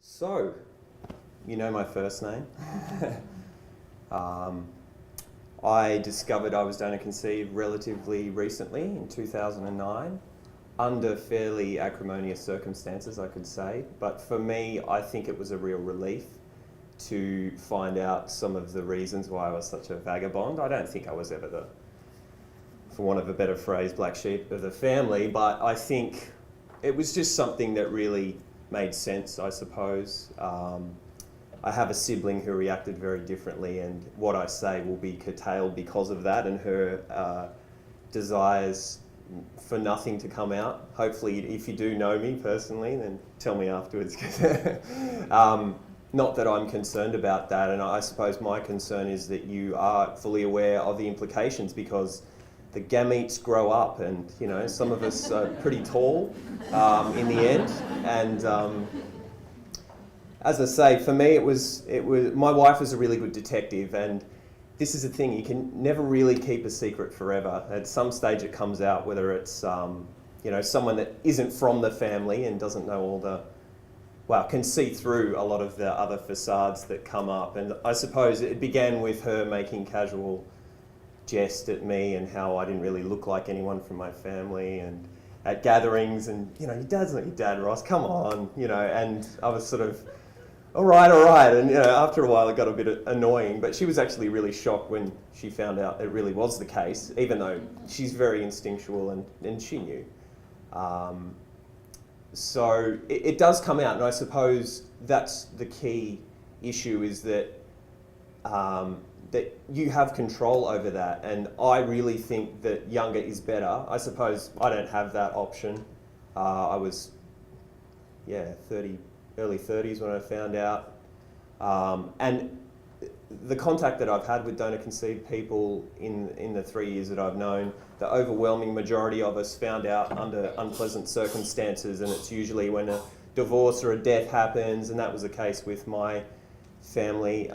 So, you know my first name. I discovered I was donor conceived relatively recently in 2009, under fairly acrimonious circumstances, I could say. But for me, I think it was a real relief to find out some of the reasons why I was such a vagabond. I don't think I was ever the, for want of a better phrase, black sheep of the family, but I think it was just something that really made sense, I suppose. I have a sibling who reacted very differently, and what I say will be curtailed because of that and her desires for nothing to come out. Hopefully, if you do know me personally, then tell me afterwards. Not that I'm concerned about that, and I suppose my concern is that you are fully aware of the implications, because the gametes grow up, and you know, some of us are pretty tall in the end. And as I say, for me, it was my wife was a really good detective, and this is the thing: you can never really keep a secret forever. At some stage, it comes out, whether it's you know, someone that isn't from the family and doesn't know all the, well, can see through a lot of the other facades that come up. And I suppose it began with her making casual jest at me and how I didn't really look like anyone from my family, and at gatherings, and you know, your dad's not your dad, Ross, come on, you know, and I was sort of, all right, and you know, after a while it got a bit annoying, but she was actually really shocked when she found out it really was the case, even though she's very instinctual and she knew. So it does come out, and I suppose that's the key issue, is that that you have control over that, and I really think that younger is better. I suppose I don't have that option. I was, yeah, early 30s when I found out. And the contact that I've had with donor conceived people in the 3 years that I've known, the overwhelming majority of us found out under unpleasant circumstances, and it's usually when a divorce or a death happens, and that was the case with my family.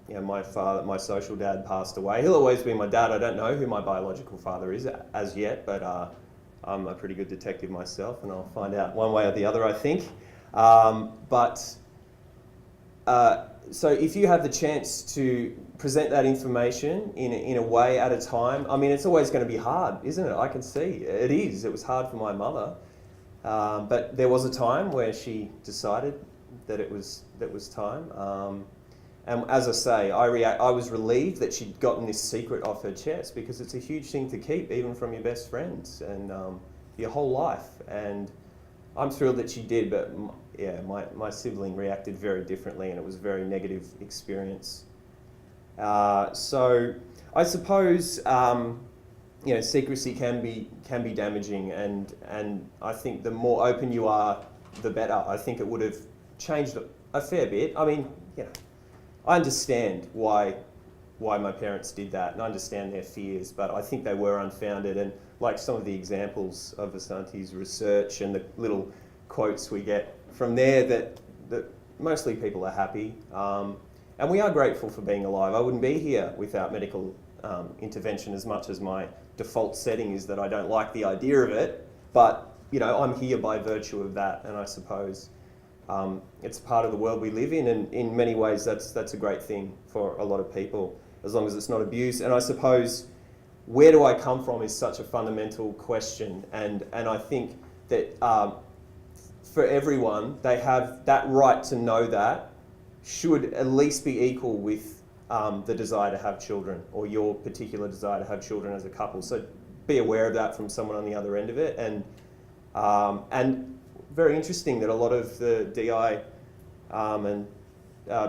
You know, my father, my social dad, passed away. He'll always be my dad. I don't know who my biological father is as yet, but I'm a pretty good detective myself, and I'll find out one way or the other, I think. So if you have the chance to present that information in a way at a time, I mean, it's always going to be hard, isn't it? I can see it is. It was hard for my mother, but there was a time where she decided that it was time. And as I say, I was relieved that she'd gotten this secret off her chest, because it's a huge thing to keep, even from your best friends and your whole life. And I'm thrilled that she did, but yeah, my sibling reacted very differently, and it was a very negative experience. So I suppose you know, secrecy can be damaging, and I think the more open you are, the better. I think it would have changed a fair bit. I mean, you know, I understand why my parents did that, and I understand their fears, but I think they were unfounded. And like some of the examples of Asante's research and the little quotes we get from there, that mostly people are happy. And we are grateful for being alive. I wouldn't be here without medical intervention, as much as my default setting is that I don't like the idea of it. But you know, I'm here by virtue of that, and I suppose it's part of the world we live in, and in many ways that's a great thing for a lot of people, as long as it's not abuse. And I suppose, where do I come from is such a fundamental question, and I think that for everyone, they have that right to know that should at least be equal with the desire to have children, or your particular desire to have children as a couple. So be aware of that from someone on the other end of it. And very interesting that a lot of the DI and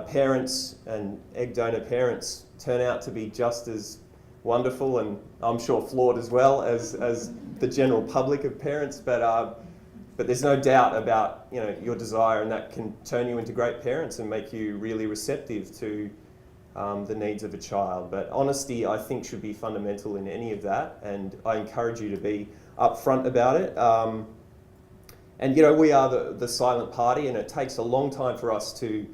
parents and egg donor parents turn out to be just as wonderful, and I'm sure flawed as well as the general public of parents. But there's no doubt about, you know, your desire, and that can turn you into great parents and make you really receptive to the needs of a child. But honesty, I think, should be fundamental in any of that, and I encourage you to be upfront about it. And you know, we are the silent party, and it takes a long time for us to,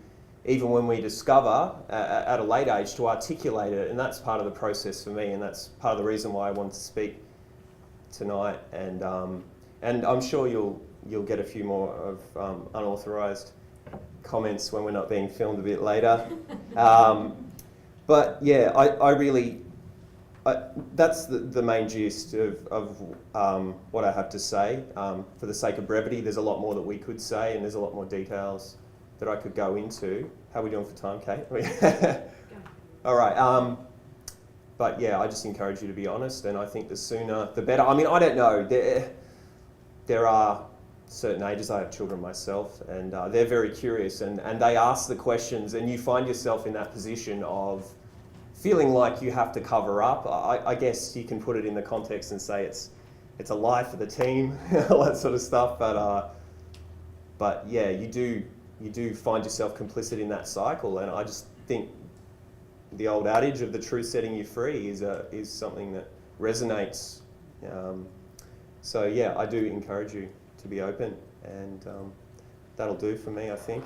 even when we discover at a late age, to articulate it. And that's part of the process for me, and that's part of the reason why I wanted to speak tonight. And I'm sure you'll get a few more of unauthorised comments when we're not being filmed a bit later. But yeah, I really, that's the main gist of what I have to say. For the sake of brevity, there's a lot more that we could say, and there's a lot more details that I could go into. How are we doing for time, Kate? All right. But yeah, I just encourage you to be honest, and I think the sooner the better. I mean, I don't know. There are certain ages. I have children myself, and they're very curious, and they ask the questions, and you find yourself in that position of feeling like you have to cover up. I guess you can put it in the context and say it's a lie for the team, all that sort of stuff. But yeah, you do find yourself complicit in that cycle, and I just think the old adage of the truth setting you free is something that resonates. So yeah, I do encourage you to be open, and that'll do for me, I think.